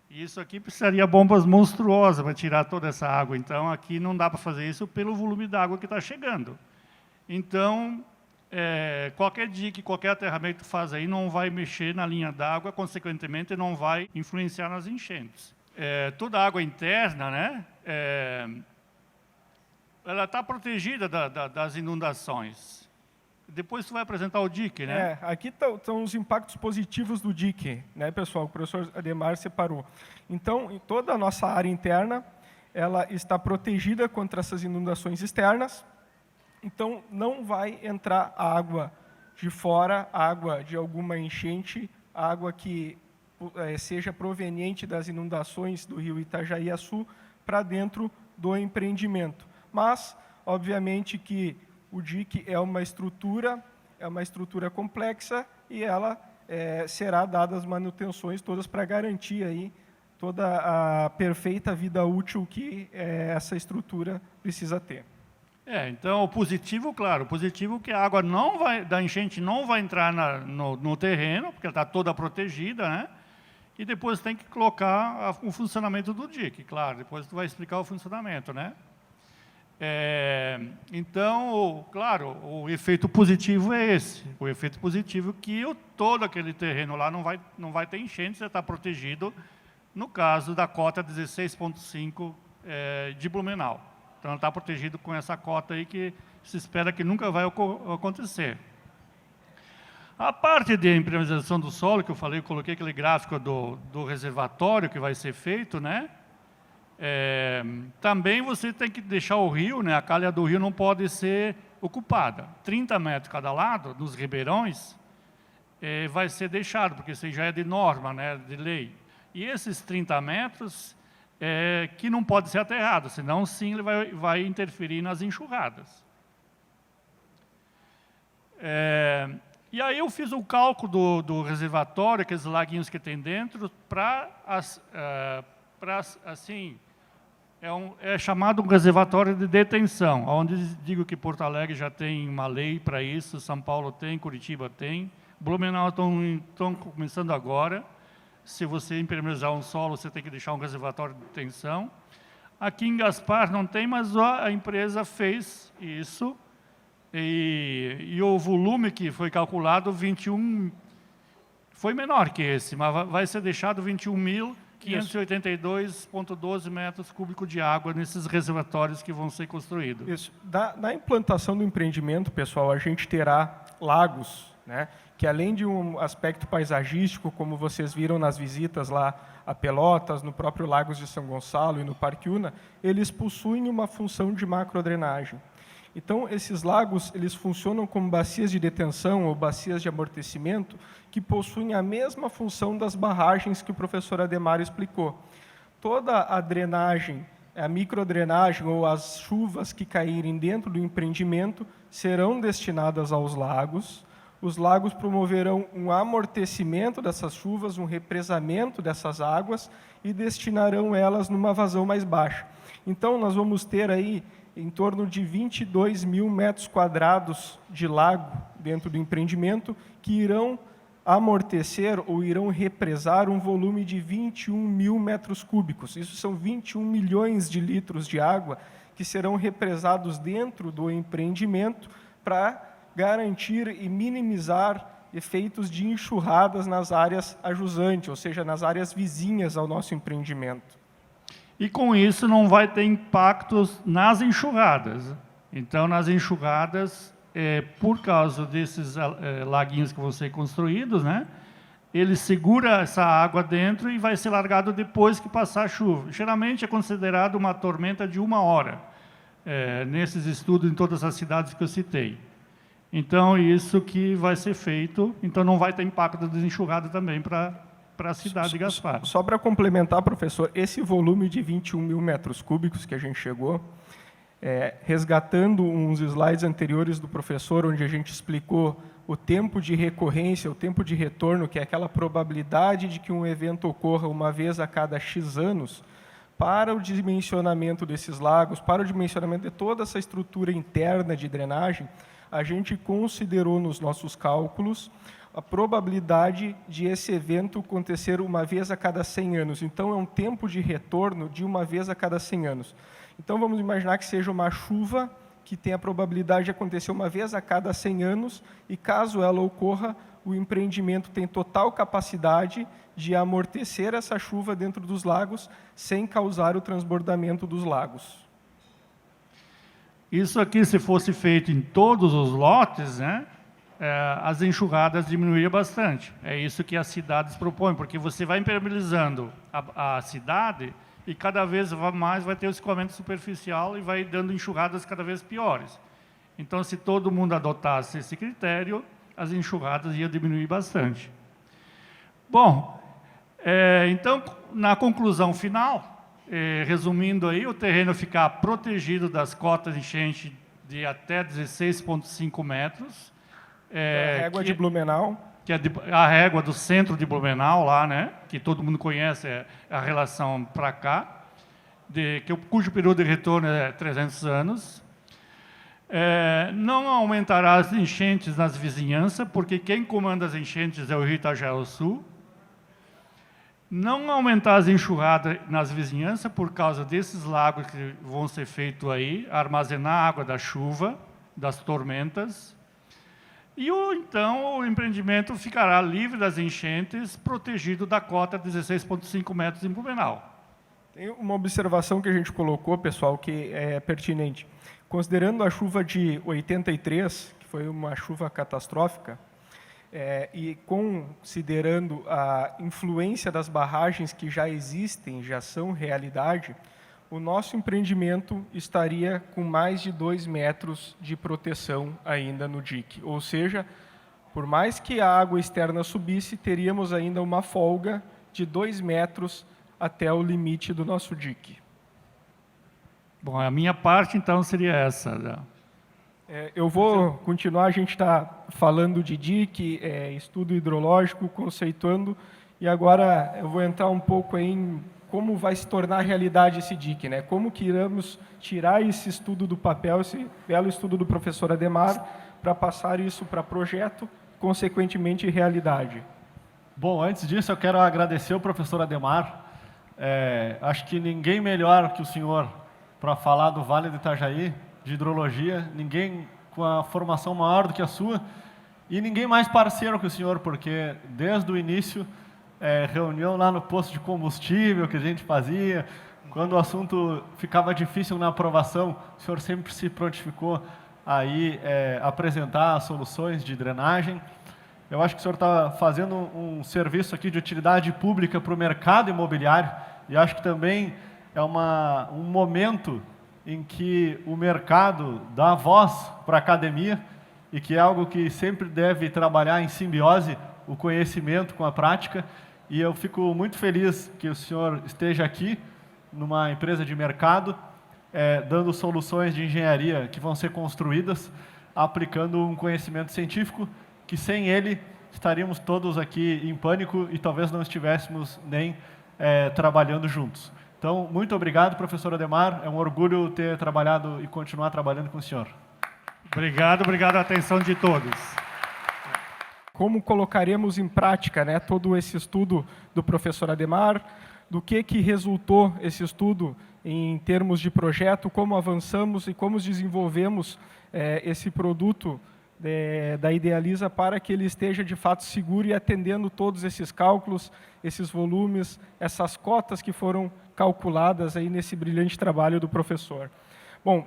E isso aqui precisaria bombas monstruosas para tirar toda essa água. Então, aqui não dá para fazer isso pelo volume d'água que está chegando. Então, qualquer dique, qualquer aterramento que faz aí não vai mexer na linha d'água, consequentemente não vai influenciar nas enchentes. Toda a água interna, né, ela está protegida das inundações. Depois tu vai apresentar o dique, né? Aqui estão os impactos positivos do dique, né, pessoal? O professor Ademar separou. Então, em toda a nossa área interna, ela está protegida contra essas inundações externas. Então, não vai entrar água de fora, água de alguma enchente, água que seja proveniente das inundações do rio Itajaí-Açu para dentro do empreendimento. Mas, obviamente, que o dique é uma estrutura complexa e ela será dada as manutenções todas para garantir aí toda a perfeita vida útil que essa estrutura precisa ter. Então, o positivo, claro, o positivo é que a água da enchente não vai entrar no terreno, porque ela está toda protegida, né? E depois tem que colocar o funcionamento do dique, claro, depois tu vai explicar o funcionamento, né? Então, claro, o efeito positivo é esse. O efeito positivo é que todo aquele terreno lá não vai ter enchente, você está protegido, no caso da cota 16,5 de Blumenau. Então, está protegido com essa cota aí que se espera que nunca vai acontecer. A parte de impermeabilização do solo, que eu falei, eu coloquei aquele gráfico do reservatório que vai ser feito, né? Também você tem que deixar o rio, né? A calha do rio não pode ser ocupada. 30 metros cada lado, nos ribeirões, vai ser deixado, porque isso já é de norma, né? De lei. E esses 30 metros... que não pode ser aterrado, senão sim ele vai interferir nas enxurradas. E aí eu fiz o cálculo do reservatório, aqueles laguinhos que tem dentro, assim, é chamado um reservatório de detenção, onde digo que Porto Alegre já tem uma lei para isso, São Paulo tem, Curitiba tem, Blumenau estão começando agora. Se você impermeabilizar um solo, você tem que deixar um reservatório de detenção. Aqui em Gaspar não tem, mas a empresa fez isso. E o volume que foi calculado, 21, foi menor que esse, mas vai ser deixado 21.582,12 metros cúbicos de água nesses reservatórios que vão ser construídos. Isso. Na implantação do empreendimento, pessoal, a gente terá lagos, né? Que além de um aspecto paisagístico, como vocês viram nas visitas lá a Pelotas, no próprio Lagos de São Gonçalo e no Parque Una, eles possuem uma função de macrodrenagem. Então, esses lagos, eles funcionam como bacias de detenção ou bacias de amortecimento que possuem a mesma função das barragens que o professor Adhemar explicou. Toda a drenagem, a microdrenagem ou as chuvas que caírem dentro do empreendimento serão destinadas aos lagos. Os lagos promoverão um amortecimento dessas chuvas, um represamento dessas águas e destinarão elas numa vazão mais baixa. Então, nós vamos ter aí em torno de 22 mil metros quadrados de lago dentro do empreendimento que irão amortecer ou irão represar um volume de 21 mil metros cúbicos. Isso são 21 milhões de litros de água que serão represados dentro do empreendimento para garantir e minimizar efeitos de enxurradas nas áreas ajusantes, ou seja, nas áreas vizinhas ao nosso empreendimento. E com isso não vai ter impactos nas enxurradas. Então, nas enxurradas, por causa desses laguinhos que vão ser construídos, né, ele segura essa água dentro e vai ser largado depois que passar a chuva. Geralmente é considerado uma tormenta de 1 hora, nesses estudos em todas as cidades que eu citei. Então, isso que vai ser feito, então não vai ter impacto das enxurradas também para a cidade de Gaspar. Só para complementar, professor, esse volume de 21 mil metros cúbicos que a gente chegou, resgatando uns slides anteriores do professor, onde a gente explicou o tempo de recorrência, o tempo de retorno, que é aquela probabilidade de que um evento ocorra uma vez a cada X anos, para o dimensionamento desses lagos, para o dimensionamento de toda essa estrutura interna de drenagem, a gente considerou nos nossos cálculos a probabilidade de esse evento acontecer uma vez a cada 100 anos. Então, é um tempo de retorno de uma vez a cada 100 anos. Então, vamos imaginar que seja uma chuva que tem a probabilidade de acontecer uma vez a cada 100 anos, e caso ela ocorra, o empreendimento tem total capacidade de amortecer essa chuva dentro dos lagos, sem causar o transbordamento dos lagos. Isso aqui, se fosse feito em todos os lotes, né, as enxurradas diminuiriam bastante. É isso que as cidades propõem, porque você vai impermeabilizando a cidade e cada vez mais vai ter o escoamento superficial e vai dando enxurradas cada vez piores. Então, se todo mundo adotasse esse critério, as enxurradas iam diminuir bastante. Bom, então, na conclusão final, resumindo aí, o terreno ficar protegido das cotas de enchente de até 16,5 metros, a régua de Blumenau. Que é a régua do centro de Blumenau, lá, né, que todo mundo conhece, a relação para cá, cujo período de retorno é 300 anos. Não aumentará as enchentes nas vizinhanças, porque quem comanda as enchentes é o Rio Itajaí Sul. Não aumentar as enxurradas nas vizinhanças, por causa desses lagos que vão ser feitos aí, armazenar a água da chuva, das tormentas. E, então, o empreendimento ficará livre das enchentes, protegido da cota de 16,5 metros em Blumenau. Tem uma observação que a gente colocou, pessoal, que é pertinente. Considerando a chuva de 83, que foi uma chuva catastrófica, e considerando a influência das barragens que já existem, já são realidade, o nosso empreendimento estaria com mais de 2 metros de proteção ainda no dique. Ou seja, por mais que a água externa subisse, teríamos ainda uma folga de 2 metros até o limite do nosso dique. Bom, a minha parte, então, seria essa. Né? Eu vou continuar, a gente está falando de dique, estudo hidrológico, conceituando, e agora eu vou entrar um pouco em como vai se tornar realidade esse dique, né? Como que iremos tirar esse estudo do papel, esse belo estudo do professor Adhemar, para passar isso para projeto, consequentemente realidade. Bom, antes disso eu quero agradecer o professor Adhemar. Acho que ninguém melhor que o senhor para falar do Vale do Itajaí, de hidrologia, ninguém com a formação maior do que a sua, e ninguém mais parceiro que o senhor, porque desde o início, reunião lá no posto de combustível que a gente fazia, quando o assunto ficava difícil na aprovação, o senhor sempre se prontificou aí apresentar as soluções de drenagem. Eu acho que o senhor está fazendo um serviço aqui de utilidade pública para o mercado imobiliário, e acho que também é um momento em que o mercado dá voz para a academia e que é algo que sempre deve trabalhar em simbiose, o conhecimento com a prática. E eu fico muito feliz que o senhor esteja aqui, numa empresa de mercado, dando soluções de engenharia que vão ser construídas, aplicando um conhecimento científico, que sem ele estaríamos todos aqui em pânico e talvez não estivéssemos nem trabalhando juntos. Então, muito obrigado, professor Ademar. É um orgulho ter trabalhado e continuar trabalhando com o senhor. Obrigado, obrigado a atenção de todos. Como colocaremos em prática, né, todo esse estudo do professor Ademar, do que resultou esse estudo em termos de projeto, como avançamos e como desenvolvemos esse produto da Idealiza para que ele esteja de fato seguro e atendendo todos esses cálculos, esses volumes, essas cotas que foram calculadas aí nesse brilhante trabalho do professor. Bom,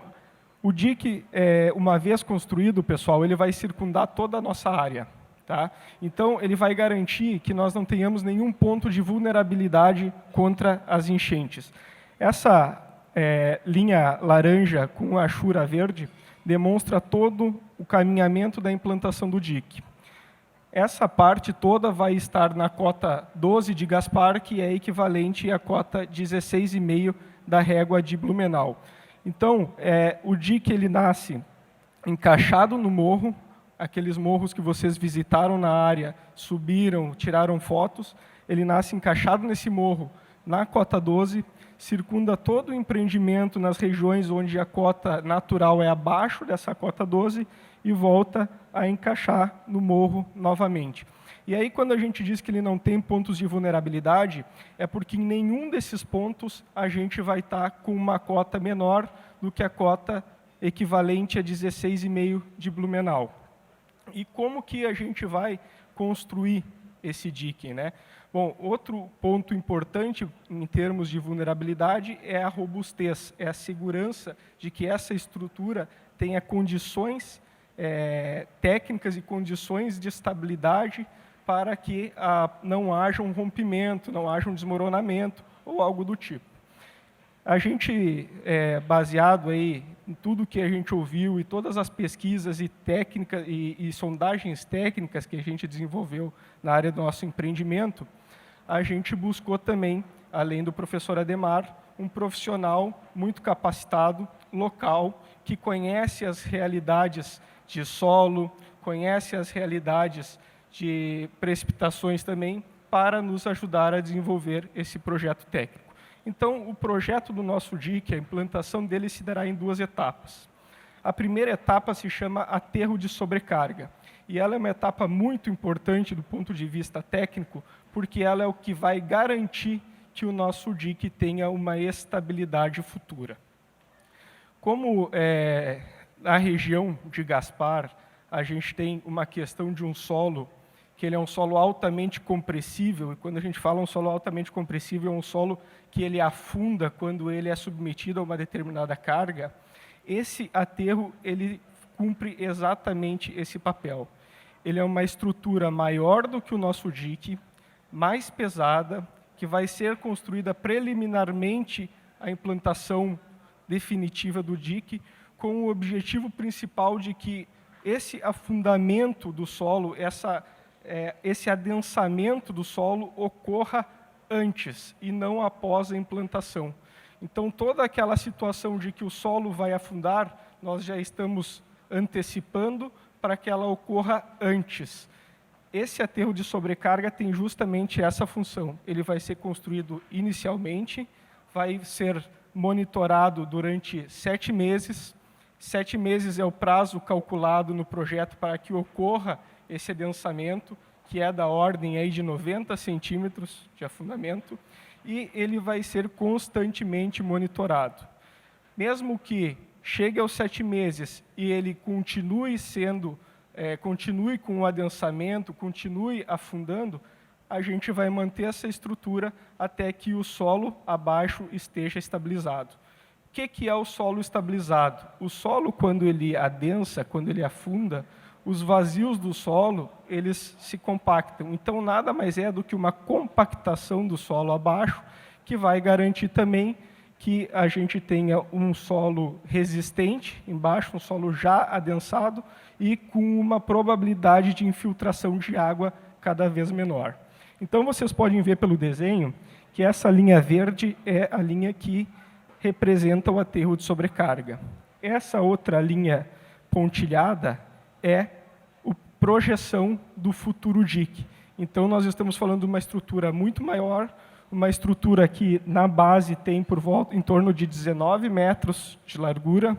o DIC, uma vez construído, pessoal, ele vai circundar toda a nossa área. Tá? Então, ele vai garantir que nós não tenhamos nenhum ponto de vulnerabilidade contra as enchentes. Essa linha laranja com a achura verde demonstra todo o caminhamento da implantação do DIC. Essa parte toda vai estar na cota 12 de Gaspar, que é equivalente à cota 16,5 da régua de Blumenau. Então, o DIC ele nasce encaixado no morro, aqueles morros que vocês visitaram na área, subiram, tiraram fotos, ele nasce encaixado nesse morro, na cota 12, circunda todo o empreendimento nas regiões onde a cota natural é abaixo dessa cota 12 e volta a encaixar no morro novamente. E aí, quando a gente diz que ele não tem pontos de vulnerabilidade, é porque em nenhum desses pontos a gente vai estar com uma cota menor do que a cota equivalente a 16,5 de Blumenau. E como que a gente vai construir esse DIC, né? Bom, outro ponto importante em termos de vulnerabilidade é a robustez, é a segurança de que essa estrutura tenha condições técnicas e condições de estabilidade para que não haja um rompimento, não haja um desmoronamento ou algo do tipo. A gente, baseado aí em tudo que a gente ouviu e todas as pesquisas e técnicas e sondagens técnicas que a gente desenvolveu na área do nosso empreendimento, a gente buscou também, além do professor Ademar, um profissional muito capacitado, local, que conhece as realidades de solo, conhece as realidades de precipitações também, para nos ajudar a desenvolver esse projeto técnico. Então, o projeto do nosso DIC, a implantação dele se dará em 2 etapas. A primeira etapa se chama aterro de sobrecarga, e ela é uma etapa muito importante do ponto de vista técnico, porque ela é o que vai garantir que o nosso DIC tenha uma estabilidade futura. Como na região de Gaspar, a gente tem uma questão de um solo, que ele é um solo altamente compressível, e quando a gente fala um solo altamente compressível, é um solo que ele afunda quando ele é submetido a uma determinada carga. Esse aterro, ele cumpre exatamente esse papel. Ele é uma estrutura maior do que o nosso DIC, mais pesada, que vai ser construída preliminarmente à implantação definitiva do DIC, com o objetivo principal de que esse afundamento do solo, esse adensamento do solo ocorra antes e não após a implantação. Então, toda aquela situação de que o solo vai afundar, nós já estamos antecipando para que ela ocorra antes. Esse aterro de sobrecarga tem justamente essa função. Ele vai ser construído inicialmente, vai ser monitorado durante 7 meses. 7 meses é o prazo calculado no projeto para que ocorra esse adensamento, que é da ordem aí de 90 centímetros de afundamento, e ele vai ser constantemente monitorado. Mesmo que chegue aos 7 meses e ele continue com o adensamento, continue afundando, a gente vai manter essa estrutura até que o solo abaixo esteja estabilizado. O que é o solo estabilizado? O solo, quando ele adensa, quando ele afunda, os vazios do solo, eles se compactam. Então, nada mais é do que uma compactação do solo abaixo, que vai garantir também que a gente tenha um solo resistente embaixo, um solo já adensado e com uma probabilidade de infiltração de água cada vez menor. Então, vocês podem ver pelo desenho que essa linha verde é a linha que representa o aterro de sobrecarga. Essa outra linha pontilhada é a projeção do futuro dique. Então, nós estamos falando de uma estrutura muito maior, uma estrutura que, na base, tem por volta, em torno de 19 metros de largura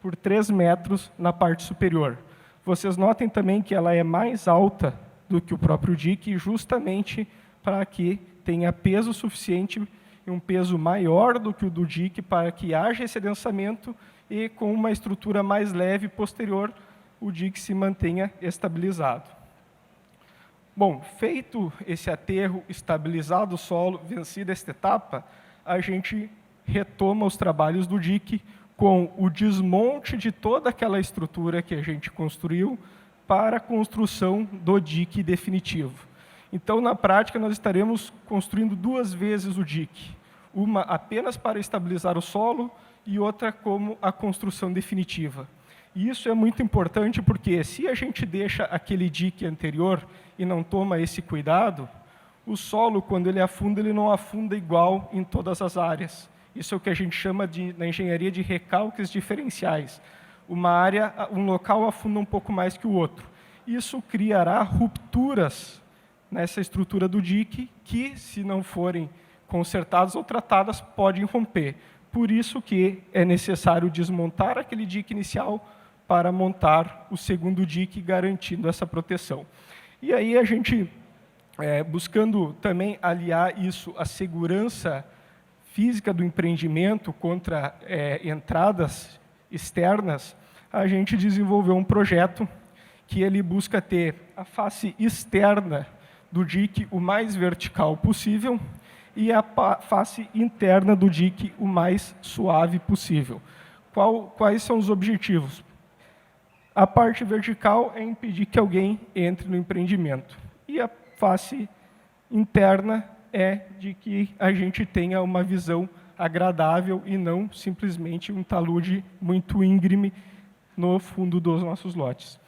por 3 metros na parte superior. Vocês notem também que ela é mais alta do que o próprio dique, justamente para que tenha peso suficiente e um peso maior do que o do dique para que haja esse adensamento e, com uma estrutura mais leve posterior, o dique se mantenha estabilizado. Bom, feito esse aterro, estabilizado o solo, vencida esta etapa, a gente retoma os trabalhos do dique com o desmonte de toda aquela estrutura que a gente construiu para a construção do dique definitivo. Então, na prática, nós estaremos construindo 2 vezes o dique, uma apenas para estabilizar o solo e outra como a construção definitiva. E isso é muito importante porque, se a gente deixa aquele dique anterior e não toma esse cuidado, o solo, quando ele afunda, ele não afunda igual em todas as áreas. Isso é o que a gente chama, na engenharia, de recalques diferenciais. Um local afunda um pouco mais que o outro. Isso criará rupturas nessa estrutura do dique que, se não forem consertadas ou tratadas, podem romper. Por isso que é necessário desmontar aquele dique inicial para montar o segundo dique, garantindo essa proteção. E aí a gente, buscando também aliar isso à segurança física do empreendimento contra entradas externas, a gente desenvolveu um projeto que ele busca ter a face externa do dique o mais vertical possível e a face interna do dique o mais suave possível. Quais são os objetivos? A parte vertical é impedir que alguém entre no empreendimento. E a face interna é de que a gente tenha uma visão agradável e não simplesmente um talude muito íngreme no fundo dos nossos lotes.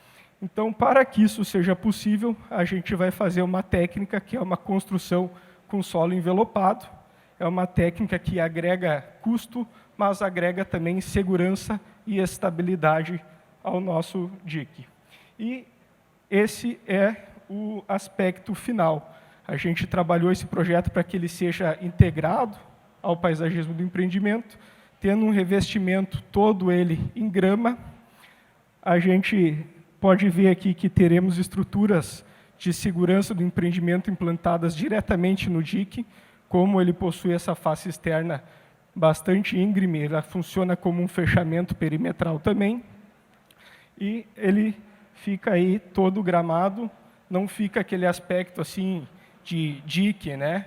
Então, para que isso seja possível, a gente vai fazer uma técnica que é uma construção com solo envelopado. É uma técnica que agrega custo, mas agrega também segurança e estabilidade ao nosso dique. E esse é o aspecto final. A gente trabalhou esse projeto para que ele seja integrado ao paisagismo do empreendimento, tendo um revestimento todo ele em grama. A gente pode ver aqui que teremos estruturas de segurança do empreendimento implantadas diretamente no dique. Como ele possui essa face externa bastante íngreme, ela funciona como um fechamento perimetral também. E ele fica aí todo gramado, não fica aquele aspecto assim de dique, né?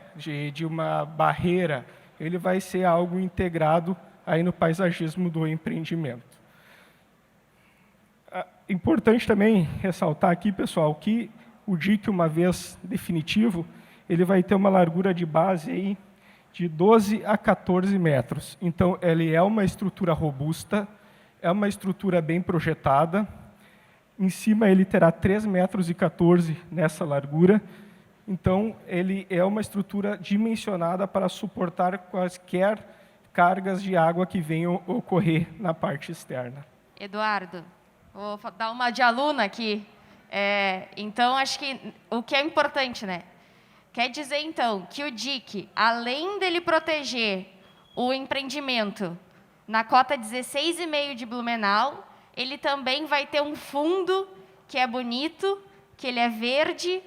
de uma barreira. Ele vai ser algo integrado aí no paisagismo do empreendimento. Importante também ressaltar aqui, pessoal, que o dique, uma vez definitivo, ele vai ter uma largura de base aí de 12 a 14 metros. Então, ele é uma estrutura robusta, é uma estrutura bem projetada. Em cima, ele terá 3,14 metros nessa largura. Então, ele é uma estrutura dimensionada para suportar quaisquer cargas de água que venham ocorrer na parte externa. Eduardo, vou dar uma de aluna aqui. Então, acho que o que é importante, né? Quer dizer, então, que o dique, além dele proteger o empreendimento na cota 16,5 de Blumenau, ele também vai ter um fundo que é bonito, que ele é verde.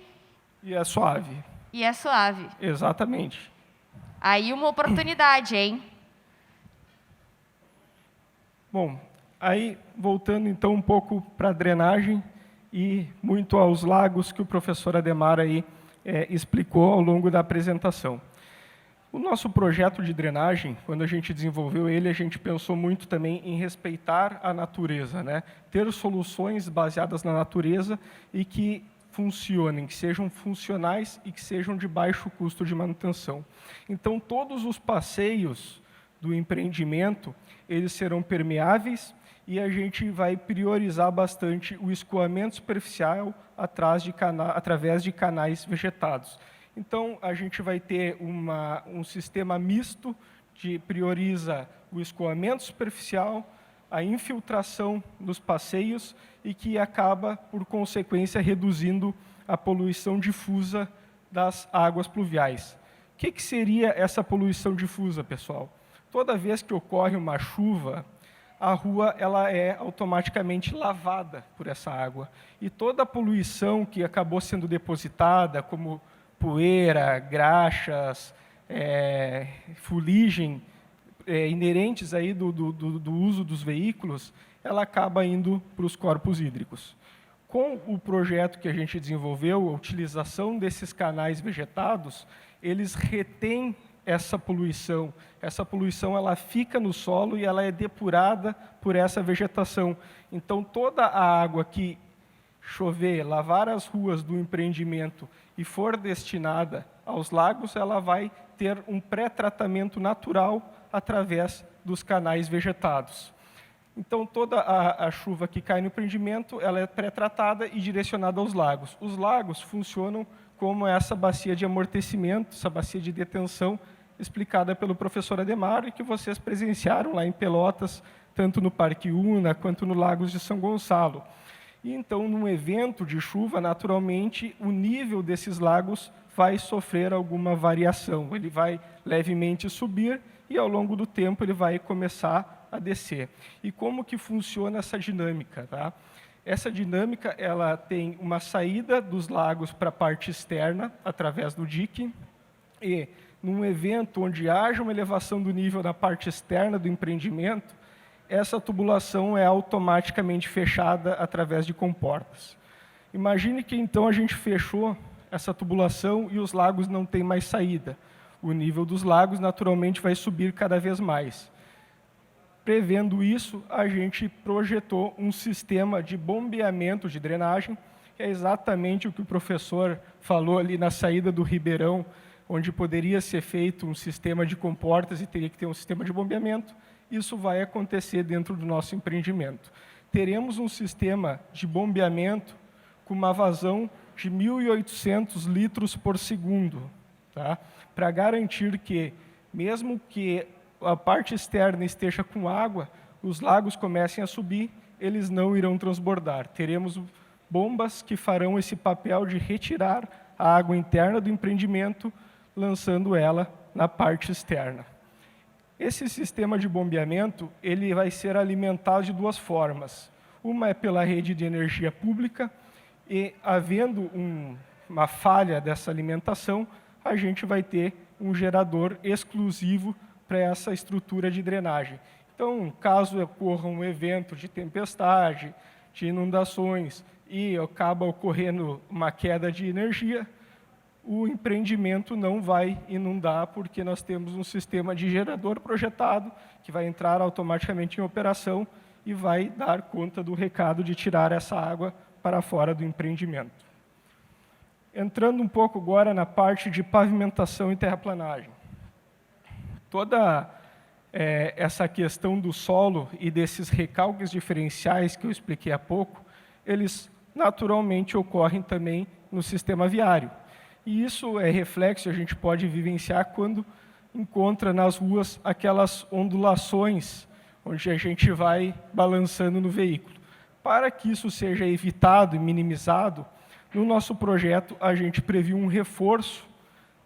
E é suave. E é suave. Exatamente. Aí uma oportunidade, hein? Bom, aí voltando então um pouco para a drenagem e muito aos lagos que o professor Ademar aí explicou ao longo da apresentação. O nosso projeto de drenagem, quando a gente desenvolveu ele, a gente pensou muito também em respeitar a natureza, né? Ter soluções baseadas na natureza e que funcionem, que sejam funcionais e que sejam de baixo custo de manutenção. Então, todos os passeios do empreendimento, eles serão permeáveis e a gente vai priorizar bastante o escoamento superficial através de canais vegetados. Então, a gente vai ter um sistema misto que prioriza o escoamento superficial, a infiltração nos passeios e que acaba, por consequência, reduzindo a poluição difusa das águas pluviais. O que seria essa poluição difusa, pessoal? Toda vez que ocorre uma chuva, a rua ela é automaticamente lavada por essa água. E toda a poluição que acabou sendo depositada, como poeira, graxas, fuligem, inerentes aí do uso dos veículos, ela acaba indo para os corpos hídricos. Com o projeto que a gente desenvolveu, a utilização desses canais vegetados, eles retêm essa poluição. Essa poluição ela fica no solo e ela é depurada por essa vegetação. Então, toda a água que chover, lavar as ruas do empreendimento e for destinada aos lagos, ela vai ter um pré-tratamento natural através dos canais vegetados. Então, toda a chuva que cai no empreendimento, ela é pré-tratada e direcionada aos lagos. Os lagos funcionam como essa bacia de amortecimento, essa bacia de detenção, explicada pelo professor Ademar, e que vocês presenciaram lá em Pelotas, tanto no Parque Una, quanto no Lagos de São Gonçalo. E, então, num evento de chuva, naturalmente, o nível desses lagos vai sofrer alguma variação. Ele vai levemente subir e, ao longo do tempo, ele vai começar a descer. E como que funciona essa dinâmica? Tá? Essa dinâmica ela tem uma saída dos lagos para a parte externa, através do dique, e, num evento onde haja uma elevação do nível na parte externa do empreendimento, essa tubulação é automaticamente fechada através de comportas. Imagine que, então, a gente fechou essa tubulação e os lagos não têm mais saída. O nível dos lagos, naturalmente, vai subir cada vez mais. Prevendo isso, a gente projetou um sistema de bombeamento de drenagem, que é exatamente o que o professor falou ali na saída do Ribeirão, onde poderia ser feito um sistema de comportas e teria que ter um sistema de bombeamento. Isso vai acontecer dentro do nosso empreendimento. Teremos um sistema de bombeamento com uma vazão de 1.800 litros por segundo, tá? Para garantir que, mesmo que a parte externa esteja com água, os lagos comecem a subir, eles não irão transbordar. Teremos bombas que farão esse papel de retirar a água interna do empreendimento, lançando ela na parte externa. Esse sistema de bombeamento ele vai ser alimentado de duas formas. Uma é pela rede de energia pública e, havendo uma falha dessa alimentação, a gente vai ter um gerador exclusivo para essa estrutura de drenagem. Então, caso ocorra um evento de tempestade, de inundações e acaba ocorrendo uma queda de energia, o empreendimento não vai inundar, porque nós temos um sistema de gerador projetado que vai entrar automaticamente em operação e vai dar conta do recado de tirar essa água para fora do empreendimento. Entrando um pouco agora na parte de pavimentação e terraplanagem. Toda essa questão do solo e desses recalques diferenciais que eu expliquei há pouco, eles naturalmente ocorrem também no sistema viário. E isso é reflexo, a gente pode vivenciar quando encontra nas ruas aquelas ondulações, onde a gente vai balançando no veículo. Para que isso seja evitado e minimizado, no nosso projeto a gente previu um reforço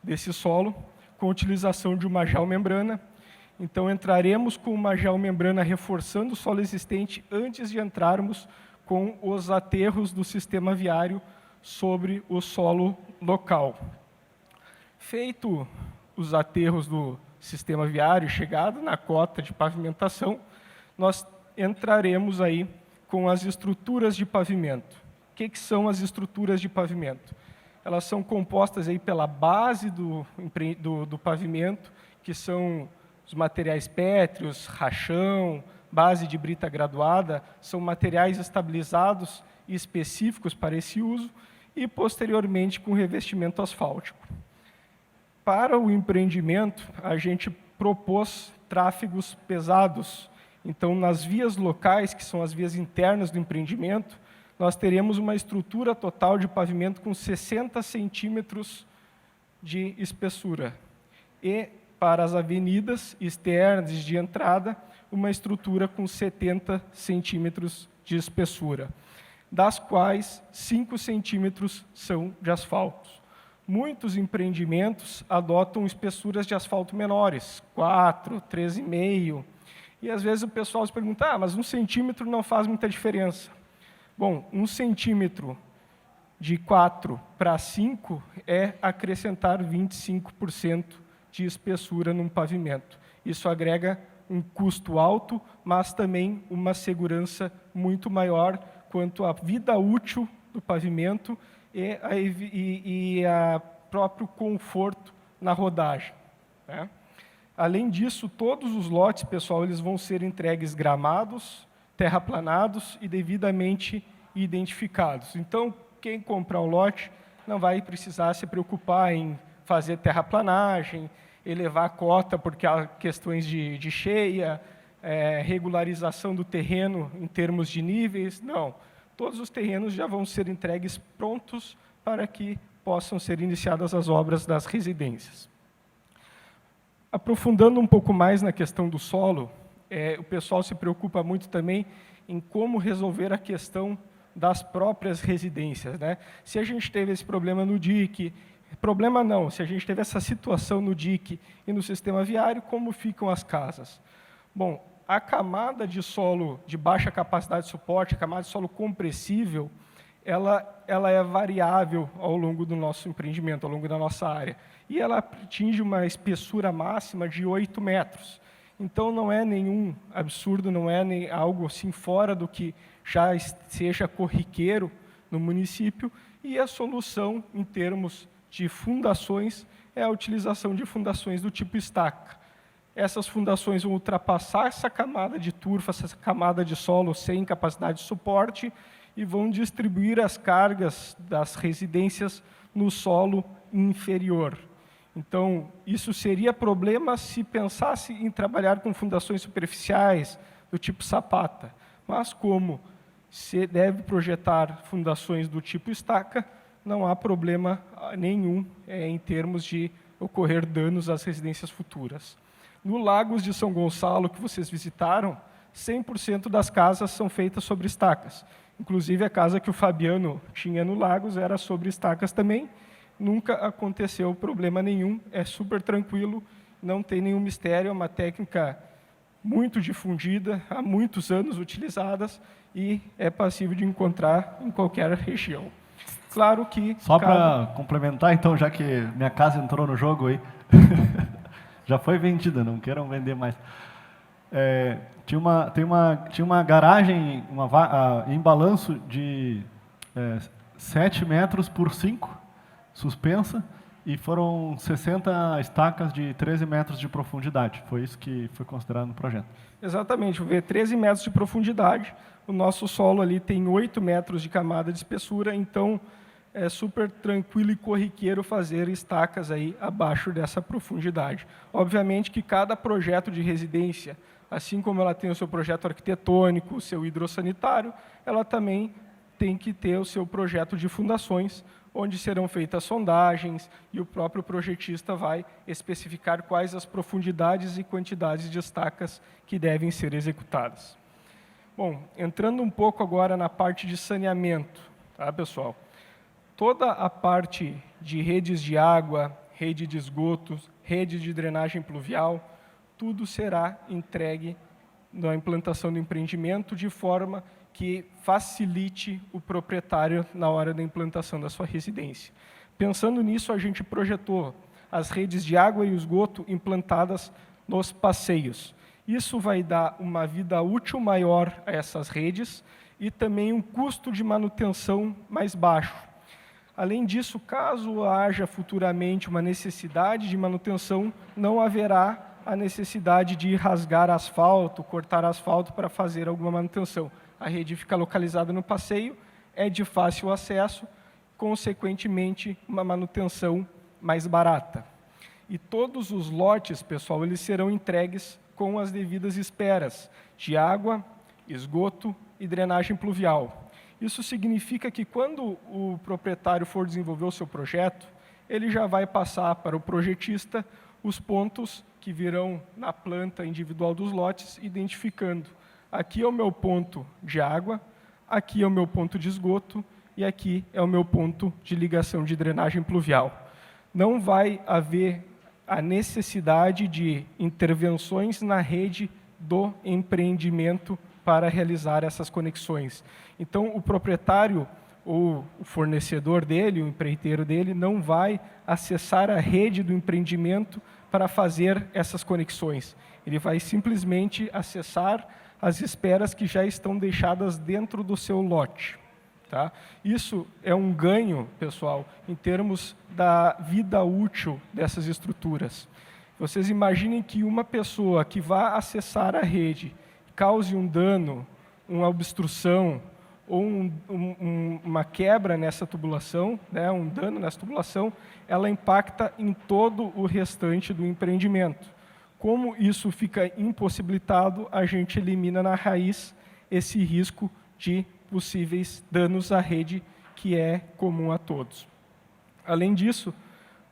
desse solo com a utilização de uma geomembrana. Então, entraremos com uma geomembrana reforçando o solo existente antes de entrarmos com os aterros do sistema viário sobre o solo local. Feito os aterros do sistema viário, chegado na cota de pavimentação, nós entraremos aí com as estruturas de pavimento. O que são as estruturas de pavimento? Elas são compostas aí pela base do pavimento, que são os materiais pétreos, rachão, base de brita graduada, são materiais estabilizados e específicos para esse uso, e, posteriormente, com revestimento asfáltico. Para o empreendimento, a gente propôs tráfegos pesados. Então, nas vias locais, que são as vias internas do empreendimento, nós teremos uma estrutura total de pavimento com 60 centímetros de espessura. E, para as avenidas externas de entrada, uma estrutura com 70 centímetros de espessura, das quais 5 centímetros são de asfalto. Muitos empreendimentos adotam espessuras de asfalto menores, 4, 3,5, e às vezes o pessoal se pergunta, mas 1 centímetro não faz muita diferença. Bom, 1 centímetro de 4 para 5 é acrescentar 25% de espessura num pavimento. Isso agrega um custo alto, mas também uma segurança muito maior quanto à vida útil do pavimento e a próprio conforto na rodagem, né? Além disso, todos os lotes, pessoal, eles vão ser entregues gramados, terraplanados e devidamente identificados. Então, quem comprar o lote não vai precisar se preocupar em fazer terraplanagem, elevar a cota porque há questões de cheia, regularização do terreno em termos de níveis. Não, todos os terrenos já vão ser entregues prontos para que possam ser iniciadas as obras das residências. Aprofundando um pouco mais na questão do solo, o pessoal se preocupa muito também em como resolver a questão das próprias residências, né? Se a gente teve esse problema no DIC, problema não, se a gente teve essa situação no DIC e no sistema viário, como ficam as casas? Bom, a camada de solo de baixa capacidade de suporte, a camada de solo compressível, ela é variável ao longo do nosso empreendimento, ao longo da nossa área. E ela atinge uma espessura máxima de 8 metros. Então, não é nenhum absurdo, não é nem algo assim fora do que já seja corriqueiro no município. E a solução, em termos de fundações, é a utilização de fundações do tipo estaca. Essas fundações vão ultrapassar essa camada de turfa, essa camada de solo sem capacidade de suporte, e vão distribuir as cargas das residências no solo inferior. Então, isso seria problema se pensasse em trabalhar com fundações superficiais, do tipo sapata. Mas como se deve projetar fundações do tipo estaca, não há problema nenhum em termos de ocorrer danos às residências futuras. No Lagos de São Gonçalo, que vocês visitaram, 100% das casas são feitas sobre estacas. Inclusive, a casa que o Fabiano tinha no Lagos era sobre estacas também. Nunca aconteceu problema nenhum, é super tranquilo, não tem nenhum mistério, é uma técnica muito difundida, há muitos anos utilizadas e é passível de encontrar em qualquer região. Claro que... Só para complementar, então, já que minha casa entrou no jogo aí, já foi vendida, não queiram vender mais. Tinha uma garagem em balanço de 7 metros por 5, suspensa, e foram 60 estacas de 13 metros de profundidade. Foi isso que foi considerado no projeto. Exatamente, 13 metros de profundidade. O nosso solo ali tem 8 metros de camada de espessura, então é super tranquilo e corriqueiro fazer estacas aí abaixo dessa profundidade. Obviamente que cada projeto de residência, assim como ela tem o seu projeto arquitetônico, o seu hidrossanitário, ela também tem que ter o seu projeto de fundações, onde serão feitas sondagens e o próprio projetista vai especificar quais as profundidades e quantidades de estacas que devem ser executadas. Bom, entrando um pouco agora na parte de saneamento, tá, pessoal? Toda a parte de redes de água, rede de esgotos, rede de drenagem pluvial, tudo será entregue na implantação do empreendimento de forma que facilite o proprietário na hora da implantação da sua residência. Pensando nisso, a gente projetou as redes de água e esgoto implantadas nos passeios. Isso vai dar uma vida útil maior a essas redes e também um custo de manutenção mais baixo. Além disso, caso haja futuramente uma necessidade de manutenção, não haverá a necessidade de rasgar asfalto, cortar asfalto para fazer alguma manutenção. A rede fica localizada no passeio, é de fácil acesso, consequentemente, uma manutenção mais barata. E todos os lotes, pessoal, eles serão entregues com as devidas esperas de água, esgoto e drenagem pluvial. Isso significa que quando o proprietário for desenvolver o seu projeto, ele já vai passar para o projetista os pontos que virão na planta individual dos lotes, identificando: aqui é o meu ponto de água, aqui é o meu ponto de esgoto e aqui é o meu ponto de ligação de drenagem pluvial. Não vai haver a necessidade de intervenções na rede do empreendimento para realizar essas conexões. Então, o proprietário ou o fornecedor dele, o empreiteiro dele, não vai acessar a rede do empreendimento para fazer essas conexões. Ele vai simplesmente acessar as esperas que já estão deixadas dentro do seu lote. Tá? Isso é um ganho, pessoal, em termos da vida útil dessas estruturas. Vocês imaginem que uma pessoa que vá acessar a rede cause um dano, uma obstrução ou uma quebra nessa tubulação, né, um dano nessa tubulação, ela impacta em todo o restante do empreendimento. Como isso fica impossibilitado, a gente elimina na raiz esse risco de possíveis danos à rede, que é comum a todos. Além disso,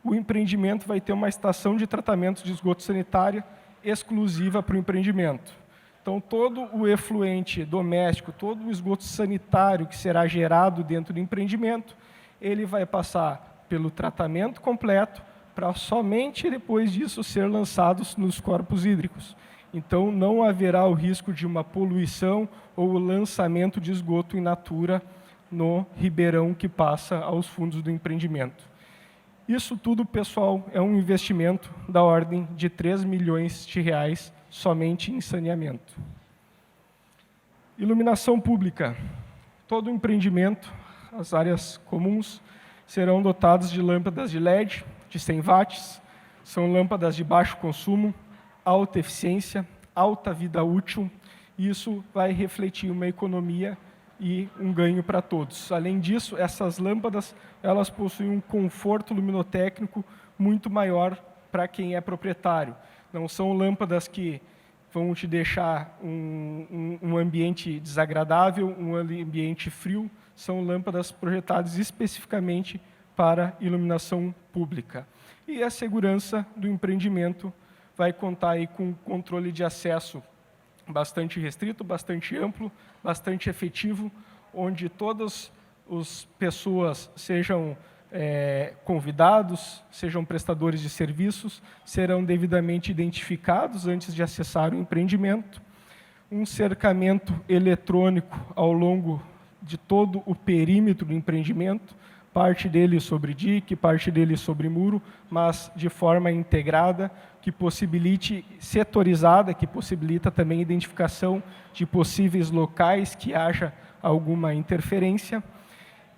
o empreendimento vai ter uma estação de tratamento de esgoto sanitário exclusiva para o empreendimento. Então, todo o efluente doméstico, todo o esgoto sanitário que será gerado dentro do empreendimento, ele vai passar pelo tratamento completo para somente depois disso ser lançados nos corpos hídricos. Então, não haverá o risco de uma poluição ou o lançamento de esgoto in natura no ribeirão que passa aos fundos do empreendimento. Isso tudo, pessoal, é um investimento da ordem de 3 milhões de reais somente em saneamento. Iluminação pública. Todo empreendimento, as áreas comuns, serão dotadas de lâmpadas de LED de 100 watts, são lâmpadas de baixo consumo, alta eficiência, alta vida útil, e isso vai refletir uma economia e um ganho para todos. Além disso, essas lâmpadas, elas possuem um conforto luminotécnico muito maior para quem é proprietário. Não são lâmpadas que vão te deixar um ambiente desagradável, um ambiente frio, são lâmpadas projetadas especificamente para iluminação pública. E a segurança do empreendimento vai contar aí com controle de acesso bastante restrito, bastante amplo, bastante efetivo, onde todas as pessoas sejam convidados, sejam prestadores de serviços, serão devidamente identificados antes de acessar o empreendimento, um cercamento eletrônico ao longo de todo o perímetro do empreendimento, parte dele sobre dique, parte dele sobre muro, mas de forma integrada, que possibilite, setorizada, que possibilita também a identificação de possíveis locais que haja alguma interferência,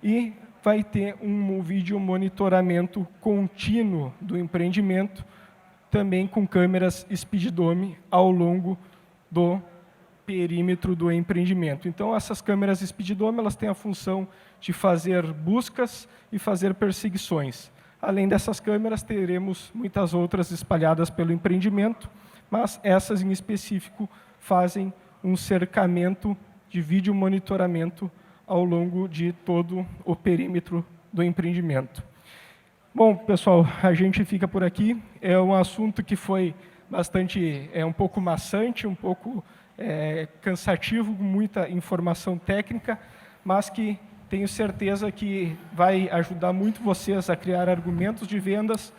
e vai ter um vídeo monitoramento contínuo do empreendimento, também com câmeras Speeddome ao longo do perímetro do empreendimento. Então, essas câmeras Speeddome, elas têm a função de fazer buscas e fazer perseguições. Além dessas câmeras, teremos muitas outras espalhadas pelo empreendimento, mas essas em específico fazem um cercamento de vídeo monitoramento ao longo de todo o perímetro do empreendimento. Bom, pessoal, a gente fica por aqui. É um assunto que foi bastante, um pouco maçante, um pouco cansativo, com muita informação técnica, mas que tenho certeza que vai ajudar muito vocês a criar argumentos de vendas,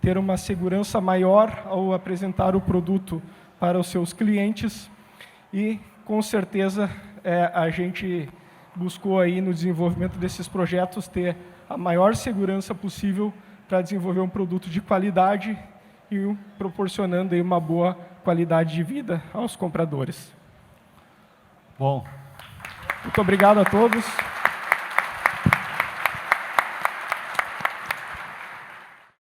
ter uma segurança maior ao apresentar o produto para os seus clientes e, com certeza, a gente buscou aí no desenvolvimento desses projetos ter a maior segurança possível para desenvolver um produto de qualidade e proporcionando aí uma boa qualidade de vida aos compradores. Bom. Muito obrigado a todos.